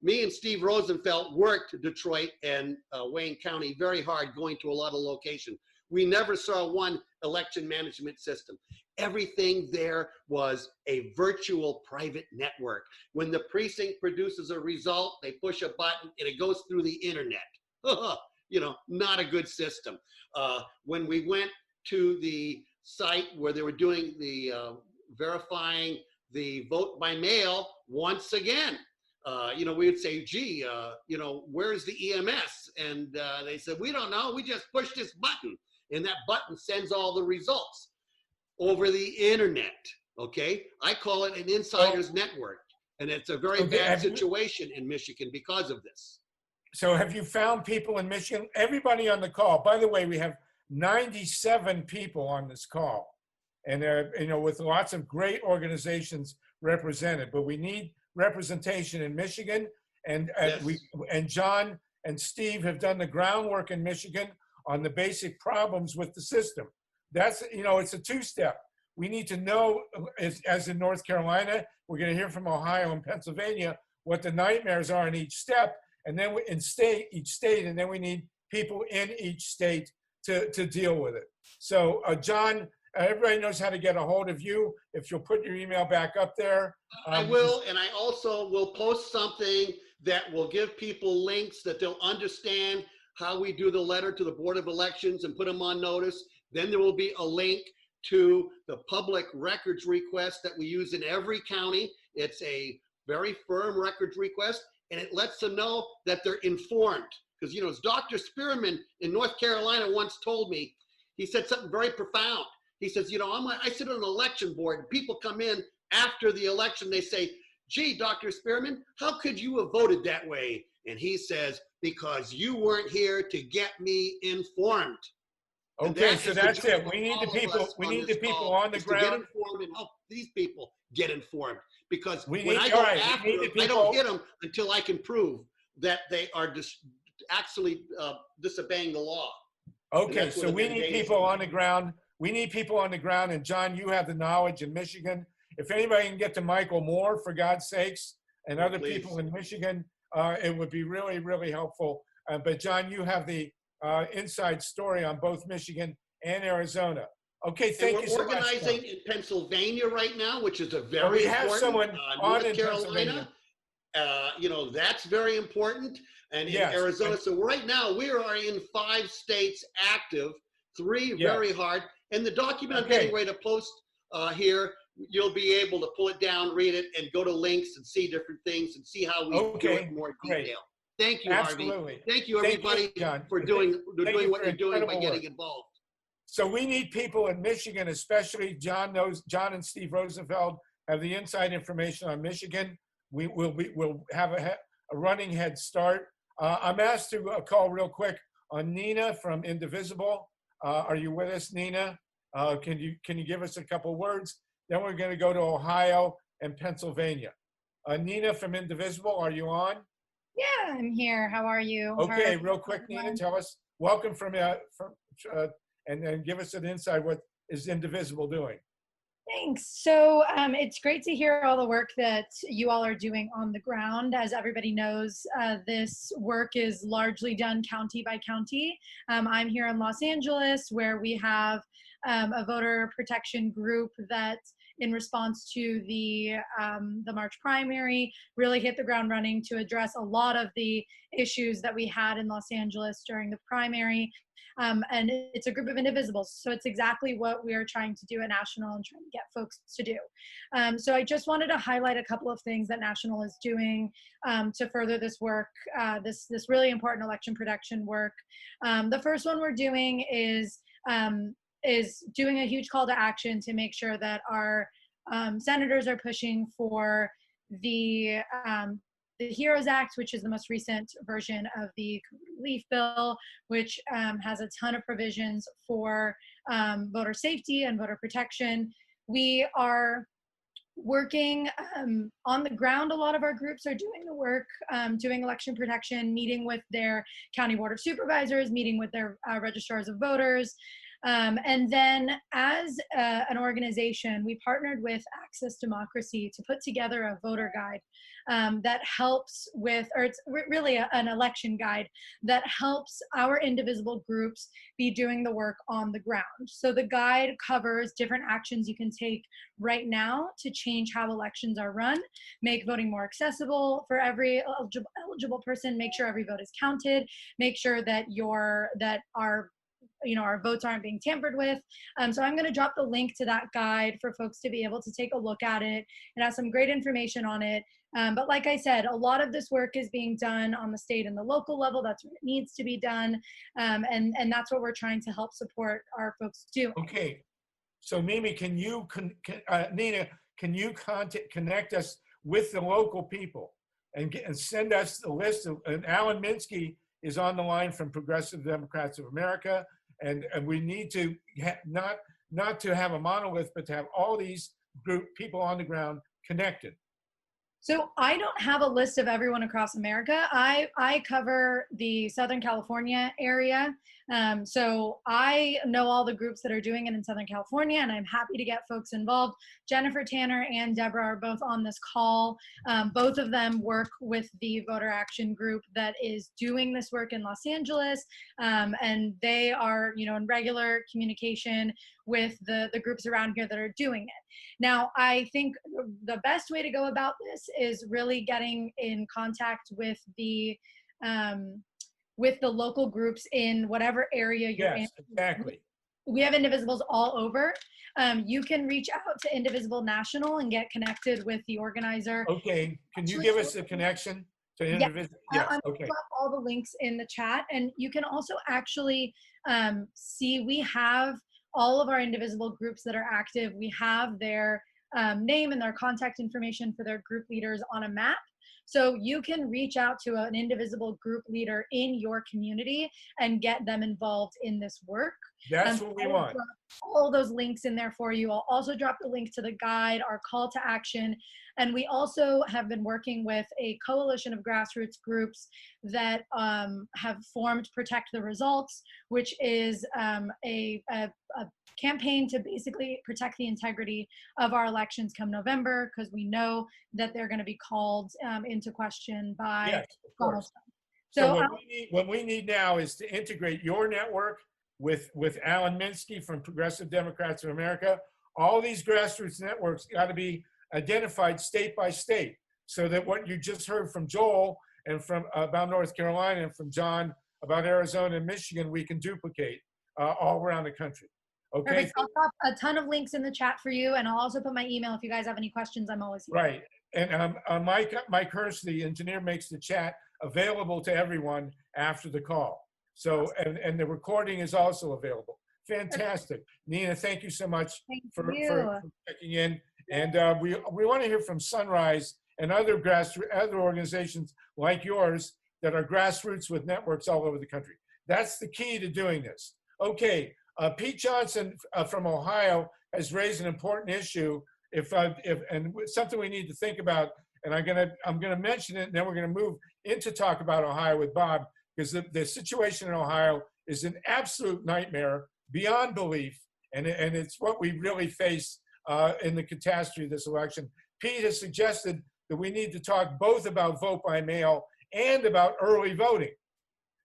Speaker 14: Me and Steve Rosenfeld worked Detroit and Wayne County very hard going to a lot of locations. We never saw one election management system. Everything there was a virtual private network. When the precinct produces a result, they push a button and it goes through the internet. You know, not a good system. When we went to the site where they were doing the verifying the vote by mail, once again, you know, we would say, gee, you know, where's the EMS? And they said, we don't know, we just push this button. And that button sends all the results over the internet, okay? I call it an insider's network. And it's a very bad situation in Michigan because of this.
Speaker 4: So have you found people in Michigan? Everybody on the call, by the way, we have 97 people on this call. And you know, with lots of great organizations represented, but we need representation in Michigan. And and John and Steve have done the groundwork in Michigan on the basic problems with the system. That's, you know, it's a two-step. We need to know, as in North Carolina, we're going to hear from Ohio and Pennsylvania what the nightmares are in each step, and then each state, and then we need people in each state to deal with it. So, John, everybody knows how to get a hold of you. If you'll put your email back up there.
Speaker 14: I will, and I also will post something that will give people links that they'll understand how we do the letter to the Board of Elections and put them on notice. Then there will be a link to the public records request that we use in every county. It's a very firm records request, and it lets them know that they're informed. Because, you know, as Dr. Spearman in North Carolina once told me, he said something very profound. He says, you know, I sit on an election board, and people come in after the election, they say, gee, Dr. Spearman, how could you have voted that way? And he says, because you weren't here to get me informed.
Speaker 4: Okay, so that's it. We need the people. We need the people on the ground.
Speaker 14: To get informed and help these people get informed. Because when
Speaker 4: need,
Speaker 14: I go
Speaker 4: right,
Speaker 14: after them, I don't hit them until I can prove that they are actually disobeying the law.
Speaker 4: Okay, so we need people on the ground. We need people on the ground. And John, you have the knowledge in Michigan. If anybody can get to Michael Moore, for God's sakes, and other people in Michigan, it would be really, really helpful. But John, you have the inside story on both Michigan and Arizona. Okay, thank you so much.
Speaker 14: We're organizing in Pennsylvania right now, which is a very
Speaker 4: we have someone on
Speaker 14: North Carolina. You know, that's very important. And in Arizona, so right now we are in 5 states active, 3 very hard. And the document I'm getting ready to post here you'll be able to pull it down, read it, and go to links and see different things and see how we do it in more detail. Thank you,
Speaker 4: Absolutely.
Speaker 14: Harvey. Thank you, everybody, for doing what you're doing by getting involved.
Speaker 4: So we need people in Michigan, especially John and Steve Rosenfeld have the inside information on Michigan. We'll have a running head start. I'm asked to call real quick on Nina from Indivisible. Are you with us, Nina? Can you give us a couple words? Then we're going to go to Ohio and Pennsylvania. Nina from Indivisible, are you on?
Speaker 15: Yeah, I'm here. How are you?
Speaker 4: Okay, real quick, Nina, tell us. Welcome and then give us an insight. What is Indivisible doing?
Speaker 15: Thanks. So it's great to hear all the work that you all are doing on the ground. As everybody knows, this work is largely done county by county. I'm here in Los Angeles, where we have a voter protection group that, in response to the March primary, really hit the ground running to address a lot of the issues that we had in Los Angeles during the primary. And it's a group of indivisibles. So it's exactly what we are trying to do at National and trying to get folks to do. So I just wanted to highlight a couple of things that National is doing to further this work, this really important election protection work. The first one we're doing is doing a huge call to action to make sure that our senators are pushing for the HEROES Act, which is the most recent version of the relief bill, which has a ton of provisions for voter safety and voter protection. We are working on the ground. A lot of our groups are doing the work, doing election protection, meeting with their county board of supervisors, meeting with their registrars of voters. And then as an organization, we partnered with Access Democracy to put together a voter guide that helps with, or it's really an election guide that helps our indivisible groups be doing the work on the ground. So the guide covers different actions you can take right now to change how elections are run, make voting more accessible for every eligible person, make sure every vote is counted, make sure that our votes aren't being tampered with. So I'm going to drop the link to that guide for folks to be able to take a look at it. It has some great information on it. But like I said, a lot of this work is being done on the state and the local level. That's what it needs to be done. And that's what we're trying to help support our folks do.
Speaker 4: Okay. So Mimi, Nina, can you connect us with the local people and send us the list of, and Alan Minsky is on the line from Progressive Democrats of America. And we need to not to have a monolith, but to have all these people on the ground connected.
Speaker 15: So I don't have a list of everyone across America. I cover the Southern California area. So I know all the groups that are doing it in Southern California, and I'm happy to get folks involved. Jennifer Tanner and Deborah are both on this call. Both of them work with the voter action group that is doing this work in Los Angeles. And they are, in regular communication with the groups around here that are doing it. Now, I think the best way to go about this is really getting in contact with the local groups in whatever area you're in.
Speaker 4: Yes, exactly.
Speaker 15: We have indivisibles all over. You can reach out to Indivisible National and get connected with the organizer.
Speaker 4: Okay, can you give us the connection to Indivisible?
Speaker 15: Yes, I'm
Speaker 4: okay.
Speaker 15: gonna drop all the links in the chat, and you can also actually see we have all of our indivisible groups that are active. We have their name and their contact information for their group leaders on a map. So you can reach out to an indivisible group leader in your community and get them involved in this work.
Speaker 4: That's what we want.
Speaker 15: All those links in there for you. I'll also drop the link to the guide, our call to action. And we also have been working with a coalition of grassroots groups that have formed Protect the Results, which is a campaign to basically protect the integrity of our elections come November, because we know that they're going to be called into question by Donald Trump.
Speaker 4: So what we need now is to integrate your network with Alan Minsky from Progressive Democrats of America. All these grassroots networks got to be identified state by state, so that what you just heard from Joel and from about North Carolina and from John about Arizona and Michigan, we can duplicate all around the country. Okay.
Speaker 15: Perfect. I'll drop a ton of links in the chat for you, and I'll also put my email if you guys have any questions. I'm always here.
Speaker 4: Right. And Mike Hurst, the engineer, makes the chat available to everyone after the call. So, and the recording is also available. Fantastic. Nina, thank you so much for checking in. And we want to hear from Sunrise and other organizations like yours that are grassroots with networks all over the country. That's the key to doing this. Okay, Pete Johnson from Ohio has raised an important issue. And something we need to think about. And I'm gonna mention it, and then we're gonna move into talk about Ohio with Bob, because the situation in Ohio is an absolute nightmare beyond belief, and it's what we really face in the catastrophe of this election. Pete has suggested that we need to talk both about vote by mail and about early voting,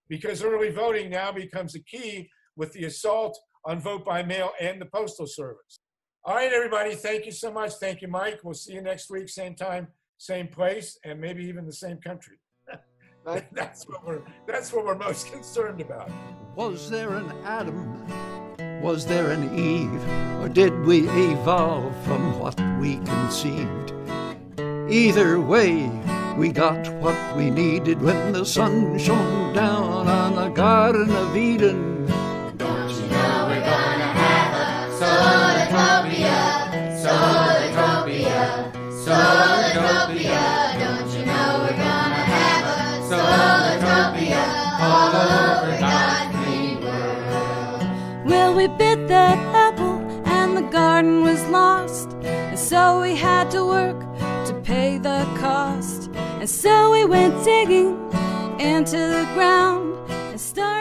Speaker 4: because early voting now becomes a key with the assault on vote by mail and the Postal Service. All right, everybody, thank you so much. Thank you, Mike. We'll see you next week, same time, same place, and maybe even the same country. That's what we're most concerned about.
Speaker 1: Was there an Adam? Was there an Eve? Or did we evolve from what we conceived? Either way, we got what we needed when the sun shone down on the Garden of Eden.
Speaker 2: Don't you know we're gonna have a Solartopia, Solartopia, Solartopia. Don't you know we're gonna have a Solartopia all over God's green world.
Speaker 3: Well, we bit that apple and the garden was lost, and so we had to work to pay the cost. And so we went digging into the ground and started